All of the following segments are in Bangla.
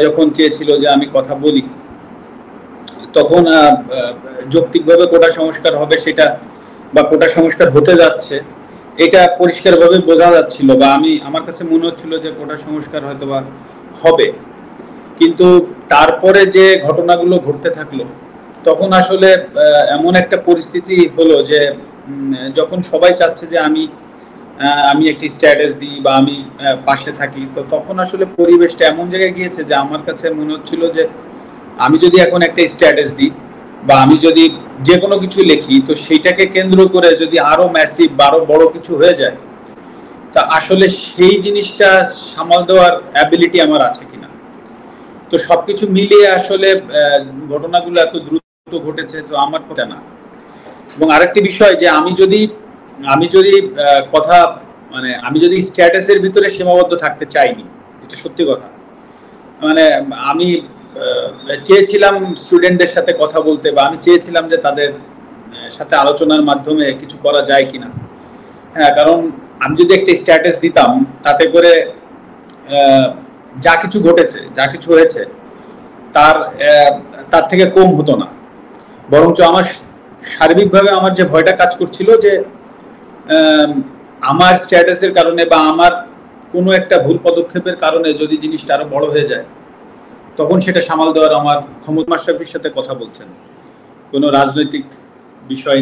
যখন চেয়েছিল যে আমি কথা বলি তখন যৌক্তিকভাবে কোটা সংস্কার হবে সেটা বা কোটা সংস্কার হতে যাচ্ছে এটা পরিষ্কারভাবে বোঝা যাচ্ছিল বা আমার কাছে মনে হচ্ছিল যে কোটা সংস্কার হয়তো বা হবে। কিন্তু তারপরে যে ঘটনাগুলো ঘটতে থাকলো তখন আসলে এমন একটা পরিস্থিতি হলো যে যখন সবাই চাচ্ছে যে আমি একটি স্ট্যাটাস দিই বা আমি পাশে থাকি, তো তখন আসলে পরিবেশটা এমন জায়গায় গিয়েছে যে আমার কাছে মনে হচ্ছিল যে আমি যদি এখন একটা স্ট্যাটাস দিই বা আমি যদি যে কোনো কিছু লিখি, তো সেইটাকে কেন্দ্র করে যদি আরো ম্যাসিভ বা আরো বড় কিছু হয়ে যায়, তা আসলে সেই জিনিসটা সামাল দেওয়ার অ্যাবিলিটি আমার আছে কিনা। তো সবকিছু মিলিয়ে আসলে ঘটনাগুলো এত দ্রুত ঘটেছে, তো আমার কথা না। এবং আরেকটি বিষয় যে আমি যদি কথা মানে আমি যদি স্ট্যাটাসের ভিতরে সীমাবদ্ধ থাকতে চাইনি, এটা সত্যি কথা। মানে আমি চেয়েছিলাম স্টুডেন্টদের সাথে কথা বলতে বা আমি চেয়েছিলাম যে তাদের সাথে আলোচনার মাধ্যমে কিছু করা যায় কিনা। হ্যাঁ, কারণ আমি যদি একটা স্ট্যাটাস দিতাম তাতে করে যা কিছু ঘটেছে যা কিছু হয়েছে তার থেকে কম হতো না, বরঞ্চ আমার সার্বিকভাবে আমার যে ভয়টা কাজ করছিল যে আমার স্ট্যাটাসের কারণে বা আমার কোনো একটা ভুল পদক্ষেপের কারণে যদি জিনিসটা আরো বড় হয়ে যায়, তখন সেটা সামাল দেওয়ার আমার ক্ষমতা। মাশরাফির সাথে কথা বলছেন, কোনো রাজনৈতিক বিষয়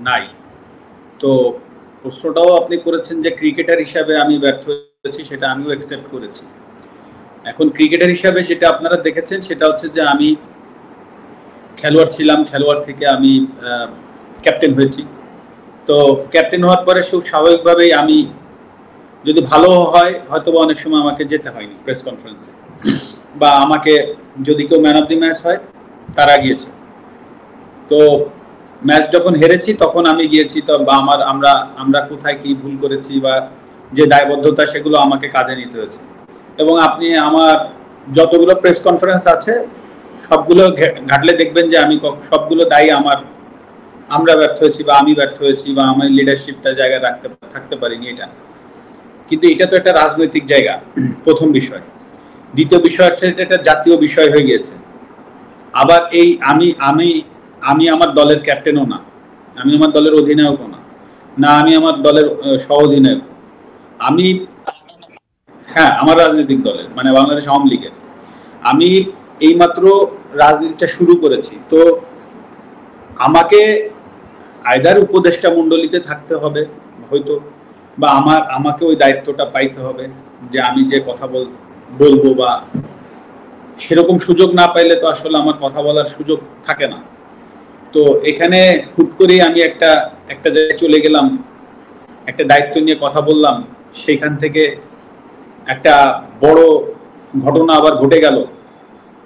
নাই। তো প্রশ্নটাও আপনি করেছেন যে ক্রিকেটার হিসাবে আমি ব্যর্থ হয়েছি, সেটা আমিও অ্যাকসেপ্ট করেছি। এখন ক্রিকেটার হিসাবে যেটা আপনারা দেখেছেন সেটা হচ্ছে যে আমি খেলোয়াড় ছিলাম, খেলোয়াড় থেকে আমি ক্যাপ্টেন হয়েছি। তো ক্যাপ্টেন হওয়ার পরে খুব স্বাভাবিকভাবেই আমি যদি ভালো হয় হয়তো বা অনেক সময় আমাকে যেতে হয়নি প্রেস কনফারেন্সে, বা আমাকে যদি কেউ ম্যান অফ দি ম্যাচ হয় তারা গিয়েছে। তো ম্যাচ যখন হেরেছি তখন আমি গিয়েছি, তো বা আমরা কোথায় কি ভুল করেছি বা যে দায়বদ্ধতা সেগুলো আমাকে কাঁধে নিতে হয়েছে। এবং আপনি আমার যতগুলো প্রেস কনফারেন্স আছে সবগুলো ঘাটলে দেখবেন যে আমি সবগুলো দায়ী আমরা ব্যর্থ হয়েছি বা আমি ব্যর্থ হয়েছি বা আমার লিডারশিপটা জায়গায় থাকতে পারিনি। এটা কিন্তু এটা তো একটা রাজনৈতিক জায়গা, প্রথম বিষয়। দ্বিতীয় বিষয় হচ্ছে এটা জাতীয় বিষয় হয়ে গিয়েছে। আবার এই আমি আমার দলের ক্যাপ্টেনও না, আমি আমার দলের অধিনায়কও না, আমি আমার দলের সহ অধিনায়ক। আমি হ্যাঁ, আমার রাজনৈতিক দলের মানে বাংলাদেশ আওয়ামী লীগের আমি এইমাত্র রাজনীতিটা শুরু করেছি। তো আমাকে আইদার উপদেষ্টা মণ্ডলীতে থাকতে হবে হয়তো, বা আমাকে ওই দায়িত্বটা পাইতে হবে যে আমি যে কথা বলবো, বা সেরকম সুযোগ না পাইলে তো আসলে আমার কথা বলার সুযোগ থাকে না। তো এখানে হুট করেই আমি একটা জায়গায় চলে গেলাম, একটা দায়িত্ব নিয়ে কথা বললাম, সেইখান থেকে একটা বড় ঘটনা আবার ঘটে গেল,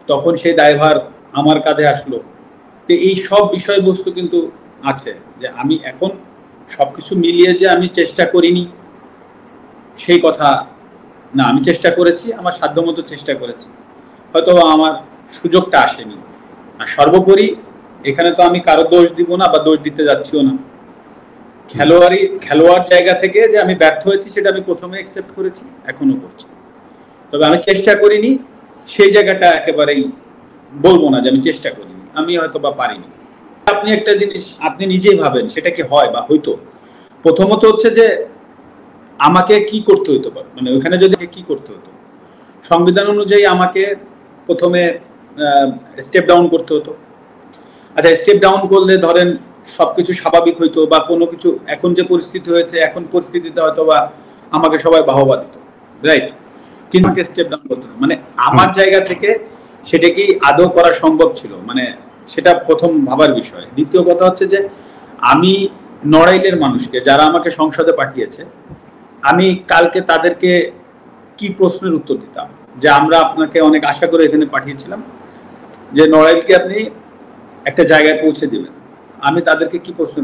তখন সেই দায়ভার আমার কাঁধে আসলো। তো এই সব বিষয়বস্তু কিন্তু আছে যে আমি এখন সবকিছু মিলিয়ে যে আমি চেষ্টা করিনি সেই কথা না, আমি চেষ্টা করেছি, আমার সাধ্যমতো চেষ্টা করেছি, হয়তো আমার সুযোগটা আসেনি। আর সর্বোপরি এখানে তো আমি কারো দোষ দিব না বা দোষ দিতে যাচ্ছিও না। খেলোয়াড় জায়গা থেকে যে আমি ব্যর্থ হয়েছি সেটা আমি প্রথমে অ্যাকসেপ্ট করেছি, এখনো করছি। তবে আমি চেষ্টা করিনি সেই জায়গাটা একেবারেই বলবো না যে আমি চেষ্টা করিনি, আমি হয়তো বা পারিনি। আপনি একটা জিনিস আপনি নিজেই ভাবেন সেটা কি হয় বা হয়তো। প্রথমত হচ্ছে যে আমাকে কি করতে হতো, মানে ওখানে যদি কি করতে হতো, সংবিধান অনুযায়ী আমাকে প্রথমে স্টেপ ডাউন করতে হতো। আচ্ছা, স্টেপ ডাউন করলে ধরেন সবকিছু স্বাভাবিক হইতো বা কোনো কিছু, এখন যে পরিস্থিতি হয়েছে এখন পরিস্থিতিতে হয়তো বা আমাকে সবাই বাহবা দিত, রাইট? কিন্তু আমাকে স্টেপ ডাউন করতে হবে, মানে আমার জায়গা থেকে সেটা কি আদৌ করা সম্ভব ছিল, মানে সেটা প্রথম ভাবার বিষয়। দ্বিতীয় কথা হচ্ছে যে আমি নড়াইলের মানুষকে যারা আমাকে সংসদে পাঠিয়েছে, আমি কালকে তাদেরকে কি প্রশ্নের উত্তর দিতাম যে আমরা আপনাকে অনেক আশা করে এখানে পাঠিয়েছিলাম যে নড়াইলকে আপনি একটা জায়গায় পৌঁছে দিবেন, আমি তাদেরকে কি প্রশ্ন